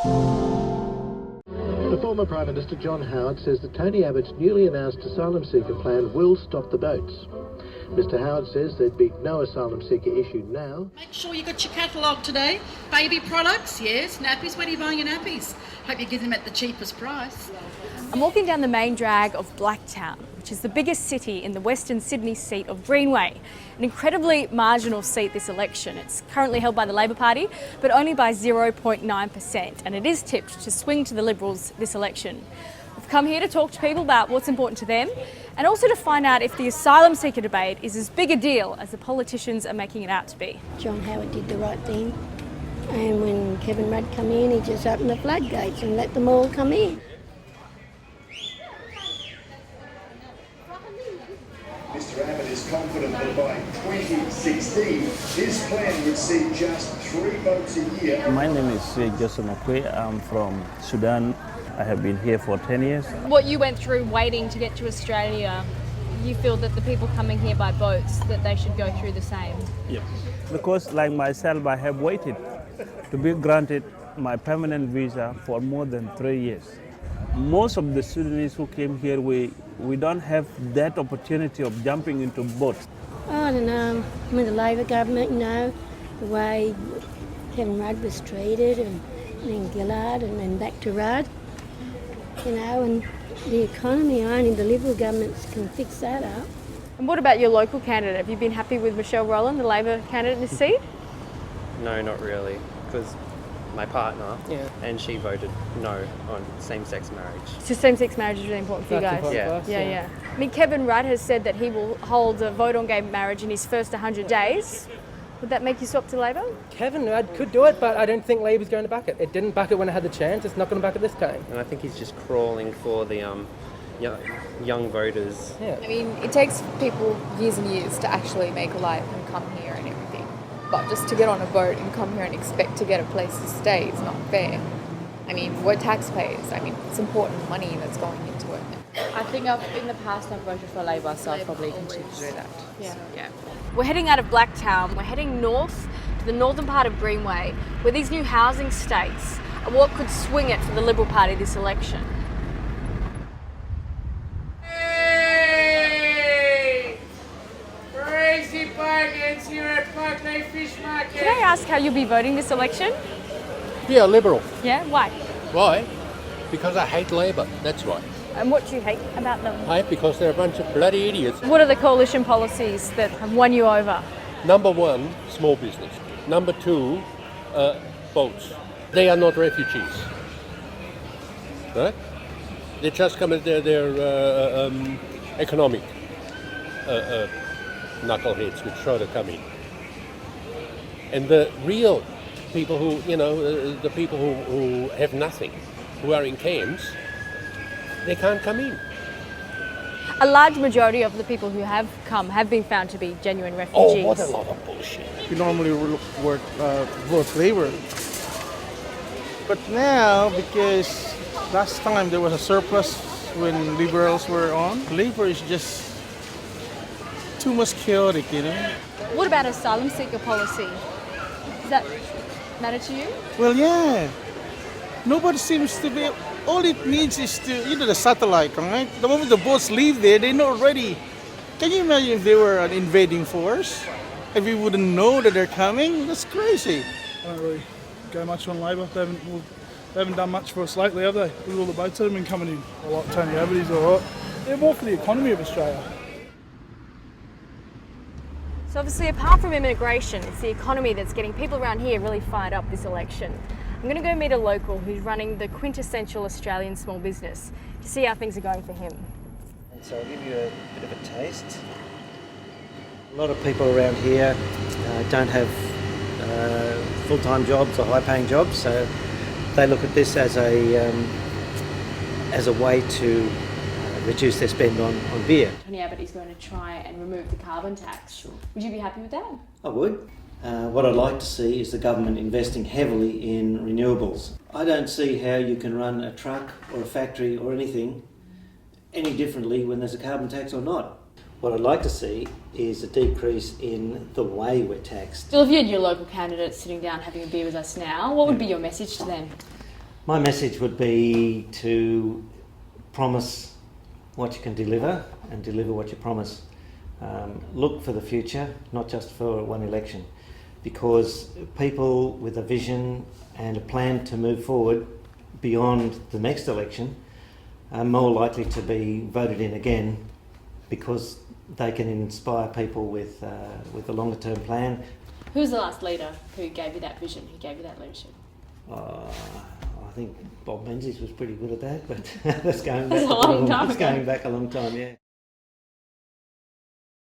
The former Prime Minister John Howard says that Tony Abbott's newly announced asylum seeker plan will stop the boats. Mr Howard says there'd be no asylum seeker issued now. Make sure you got your catalogue today. Baby products, yes. Nappies, where are you buying your nappies? Hope you get them at the cheapest price. I'm walking down the main drag of Blacktown, which is the biggest city in the Western Sydney seat of Greenway. An incredibly marginal seat this election. It's currently held by the Labor Party, but only by 0.9%, and it is tipped to swing to the Liberals this election. We've come here to talk to people about what's important to them, and also to find out if the asylum seeker debate is as big a deal as the politicians are making it out to be. John Howard did the right thing, and when Kevin Rudd come in, he just opened the floodgates and let them all come in. Mr Abbott is confident that by 2016 his plan would see just 3 votes a year. My name is Sophie McNeill. I'm from Sudan. I have been here for 10 years. What you went through waiting to get to Australia, you feel that the people coming here by boats, that they should go through the same? Yes. Because like myself, I have waited to be granted my permanent visa for more than 3 years. Most of the Sudanese who came here, we don't have that opportunity of jumping into boats. I don't know, with the Labor government, you know, the way Kevin Rudd was treated, and then Gillard, and then back to Rudd, you know, and the economy, only the Liberal governments can fix that up. And what about your local candidate? Have you been happy with Michelle Rowland, the Labor candidate in this seat? No, not really, because my partner, and she voted no on same-sex marriage. So same-sex marriage is really important for you guys? Yeah. I mean, Kevin Rudd has said that he will hold a vote on gay marriage in his first 100 days. Would that make you swap to Labor? Kevin Rudd could do it, but I don't think Labor's going to back it. It didn't back it when it had the chance. It's not going to back it this time. And I think he's just crawling for the young voters. Yeah. I mean, it takes people years and years to actually make a life and come here and everything. But just to get on a boat and come here and expect to get a place to stay is not fair. I mean, we're taxpayers. I mean, it's important money that's going into it. I think in the past I've voted for Labor, so I'll probably continue to do that. Yeah. We're heading out of Blacktown. We're heading north to the northern part of Greenway, where these new housing states are what could swing it for the Liberal Party this election. Hey! Crazy bargains here at Park Lane Fish Market. Can I ask how you'll be voting this election? Yeah, Liberal. Yeah, why? Why? Because I hate Labor, that's why. And what do you hate about them? I hate because they're a bunch of bloody idiots. What are the coalition policies that have won you over? Number 1, small business. Number 2, boats. They are not refugees. Right? They just come as they're economic knuckleheads which try to come in. And the real people who, the people who have nothing, who are in camps, they can't come in. A large majority of the people who have come have been found to be genuine refugees. Oh, what a lot of bullshit. We normally vote Labor. But now, because last time there was a surplus when Liberals were on, Labor is just too much chaotic, What about asylum seeker policy? Does that matter to you? Well, yeah. Nobody seems to be... All it needs is to, the satellite, right? The moment the boats leave there, they know already. Can you imagine if they were an invading force? If we wouldn't know that they're coming? That's crazy. I don't really go much on Labor. They haven't done much for us lately, have they? With all the boats that have been coming in. I like Tony Abbott, he's all right. They're more for the economy of Australia. So obviously, apart from immigration, it's the economy that's getting people around here really fired up this election. I'm going to go meet a local who's running the quintessential Australian small business to see how things are going for him. So I'll give you a bit of a taste. A lot of people around here don't have full-time jobs or high-paying jobs, so they look at this as a way to reduce their spend on beer. Tony Abbott is going to try and remove the carbon tax. Sure. Would you be happy with that? I would. What I'd like to see is the government investing heavily in renewables. I don't see how you can run a truck or a factory or anything any differently when there's a carbon tax or not. What I'd like to see is a decrease in the way we're taxed. Still, if you had your local candidates sitting down having a beer with us now, what would be your message to them? My message would be to promise what you can deliver and deliver what you promise. Look for the future, not just for one election, because people with a vision and a plan to move forward beyond the next election are more likely to be voted in again, because they can inspire people with a longer term plan. Who was the last leader who gave you that vision, who gave you that leadership? I think Bob Menzies was pretty good at that, but that's going back That's a long time That's ago. going back a long time, yeah.